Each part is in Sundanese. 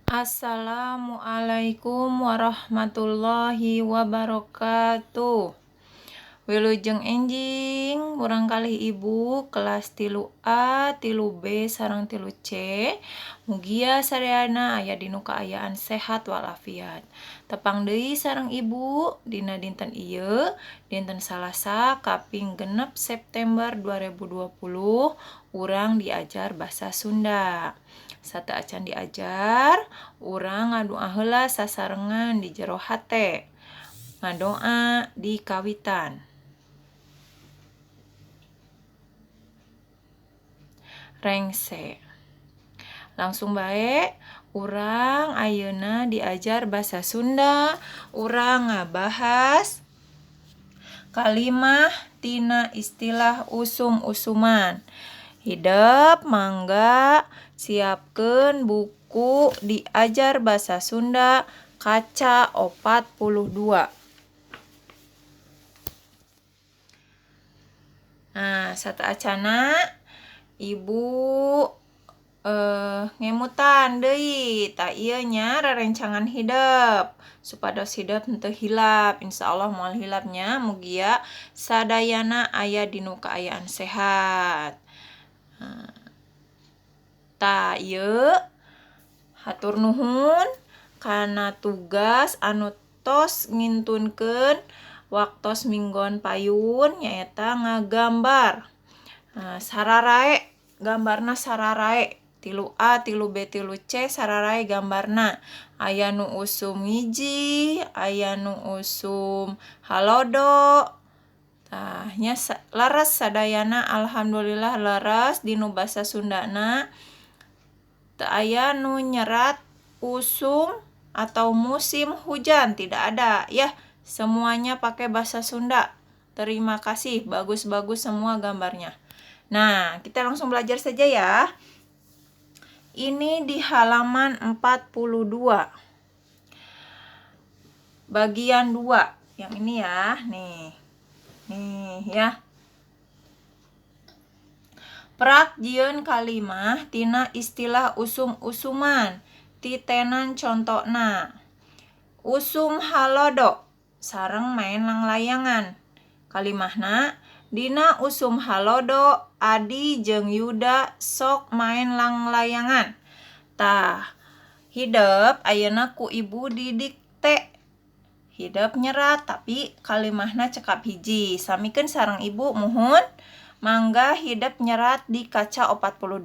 Assalamualaikum warahmatullahi wabarakatuh. Wilujeng enjing urang kalih ibu kelas 3A, 3B sareng 3C. Mugia sareana aya dinu kaayaan sehat walafiat. Tepang deui sareng ibu dina dinten ieu, dinten Salasa kaping 6 September 2020, urang diajar basa Sunda. Sate acan diajar, urang ngadoa heula sasarengan di jero hate. Ngadoa di kawitan. Rengse. Langsung bae urang ayeuna diajar basa Sunda, urang ngabahas kalimah tina istilah usum-usuman. Hidep mangga siapkeun buku diajar basa Sunda kaca 42. Nah, sata acana ibu ngemutan deui ta ieu nya rerencangan hidep supados hidep henteu hilap. Insyaallah moal hilapnya mugia sadayana aya dinu kaayaan sehat. Ta ieu hatur nuhun kana tugas anu tos ngintunkeun waktos minggon payun nyaeta ngagambar. Sararae gambarna sararae 3A, 3B, 3C sararae gambarna. Aya nu usum ngiji, aya nu usum halodo. Tah nya laras sadayana alhamdulillah laras dinu basa Sundana. Teu aya nu nyerat usum atau musim hujan, tidak ada ya. Semuanya pakai bahasa Sunda. Terima kasih, bagus-bagus semua gambarnya. Nah, kita langsung belajar saja ya. Ini di halaman 42. Bagian 2. Yang ini ya, nih. Nih ya. Prak jieun kalimah tina istilah usum-usuman. Titenan contona. Usum halodo sareng main langlayangan. Kalimahna dina usum halodo Adi jeung Yuda sok main langlayangan. Tah hidep ayeuna ku ibu didikte. Hidep nyerat tapi kalimahna cekap hiji. Samikeun sareng ibu muhun. Mangga hidep nyerat di kaca 42.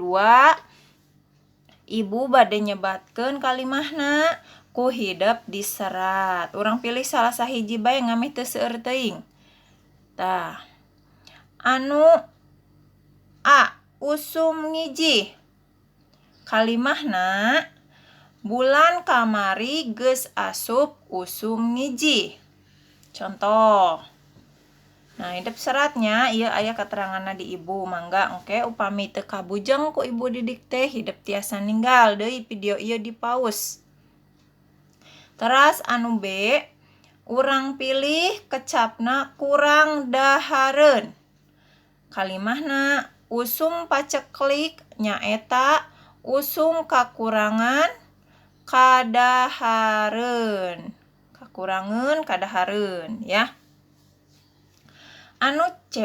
Ibu bade nyebatkeun kalimahna ku hidep diserat. Urang pilih salah sahiji bae ngameh teu seueur teuing. Tah. Anu A, usum ngiji. Kalimahna bulan kamari geus asup usum ngiji. Contoh. Nah, hidep seratnya ieu aya keteranganna di ibu. Mangga engke upami teu kabujeng ku ibu didikte hidep tiasa ninggal deui video ieu di pause. Teras anu B, urang pilih kecapna kurang dahareun. Kalimahna usum paceklik nyaeta usum kakurangan kadahareun. Kakurangan kadahareun ya. Anu C,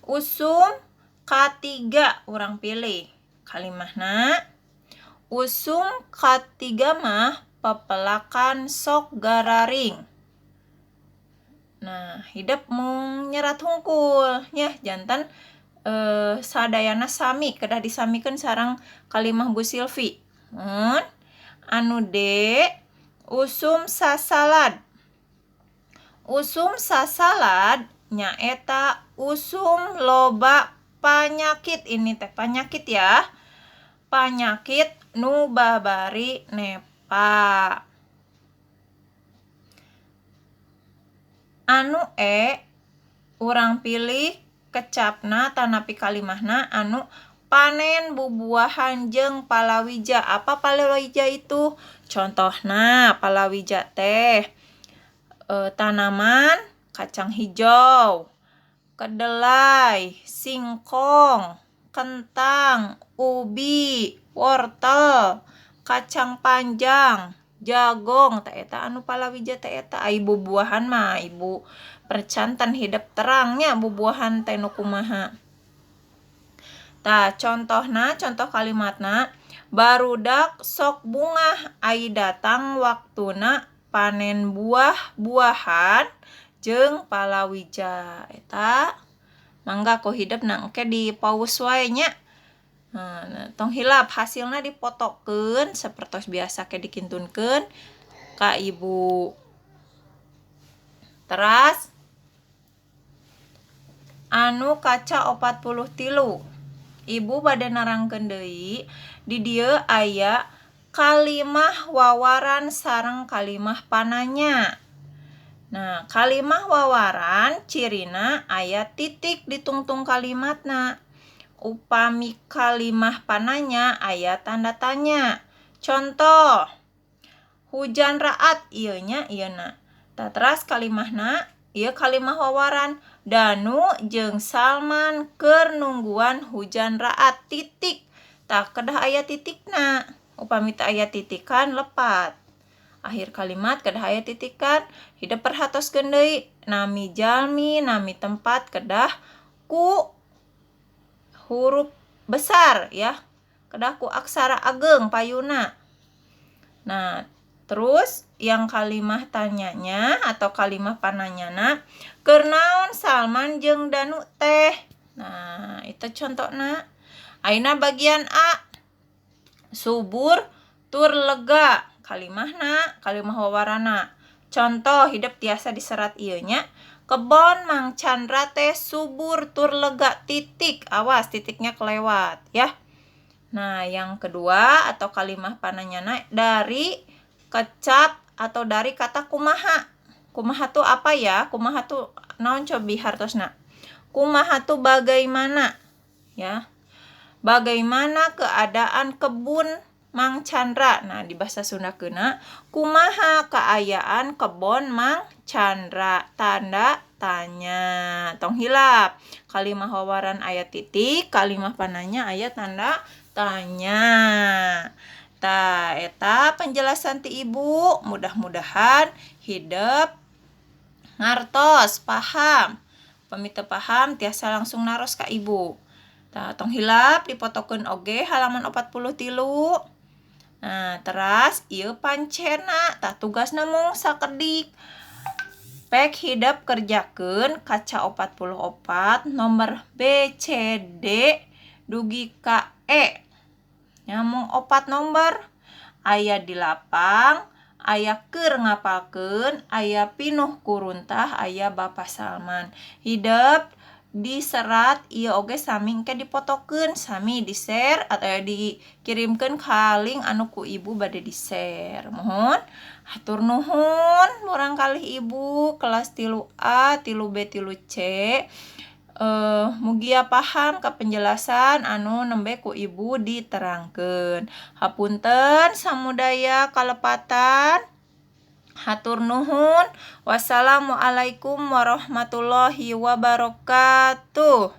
usum katiga urang pilih. Kalimahna usum katiga mah pepelakan sok gararing. Nah, hidep mung nyerat hungkul nya janten sadayana sami kedah disamikeun sareng kalimah Bu Silvi. Anu D, usum sasalad. Usum sasalad nyaeta usum loba panyakit. Ini teh panyakit ya. Panyakit nu babari nepa. Anu E, urang pilih kecapna tanapi kalimahna anu panen bubuahan jeung palawija. Apa palawija itu? Contohna palawija teh tanaman kacang hijau, kedelai, singkong, kentang, ubi, wortel, kacang panjang, jagong, ta eta anu palawija ta eta. Ai bubuahan mah ibu percantan hidup terangnya bubuahan teh nu kumaha. Tah contohna, contoh kalimatna, barudak sok bungah ai datang waktuna panen buah-buahan jeung palawija. Eta mangga ku hidupna engke dipaus wae nya. Nah, tong hilap hasilna dipotokeun sapertos biasa ke dikintunkeun ka ibu. Teras anu kaca 43. Ibu bade narangkeun deui di dieu aya kalimah wawaran sareng kalimah pananya. Nah, kalimah wawaran cirina aya titik di tungtung kalimatna. Upami kalimah pananya aya tanda tanya. Contoh, hujan raat ieu nya ieuna. Tah teras kalimahna ieu kalimah wawaran. Danu jeung Salman keur nungguan hujan raat titik. Tah kedah aya titikna. Upami teu aya titikan lepat. Akhir kalimat kedah aya titikan, hidup perhatoskeun deui nami jalmi, nami tempat kedah ku huruf besar ya. Kedah ku aksara ageung payuna. Nah, terus yang kalimah tanyanya atau kalimah pananyana, keur naon Salman jeung Danu teh. Nah, itu contohna. Ayeuna bagian A. Subur tur lega. Kalimahna, kalimah wawarana. Contoh hidup tiasa diserat ieu nya. Kebon Mang Chandra teh subur tur lega titik. Awas titiknya kelewat ya. Nah, yang kedua atau kalimah pananyana dari kecap atau dari kata kumaha. Kumaha tuh apa ya? Kumaha tuh naon cobi hartosna. Kumaha tuh bagaimana ya. Bagaimana keadaan kebun Mang Chandra. Nah, di bahasa Sunda keuna kumaha kaayaan kebon Mang Chandra, tanda tanya. Tong hilap. Kalimah wawaran aya titik, kalimah pananya aya tanda tanya. Tah eta penjelasan ti ibu, mudah-mudahan hidup ngartos, paham. Pami teu paham tiasa langsung naros ka ibu. Tah tong hilap dipotokeun oge halaman 43. Nah, teras ieu pancena, tah tugasna mung sakedik. Pek hidup kerjakeun kaca 44 nomor B, C, D dugi ka E. Nyamung 4 nomor. Aya di lapang, aya keur ngapalkeun, aya pinuh kuruntah, aya Bapak Salman. Hidup diserat ieu oge sami engke dipotokeun, sami di-share atau dikirimkeun ka link anu ku ibu bade di-share. Mohon hatur nuhun murangkalih ibu kelas 3A, 3B, 3C. Mugia paham ka penjelasan anu nembe ku ibu diterangkeun. Hapunten samudaya kalepatan. Hatur nuhun. Wassalamualaikum warahmatullahi wabarakatuh.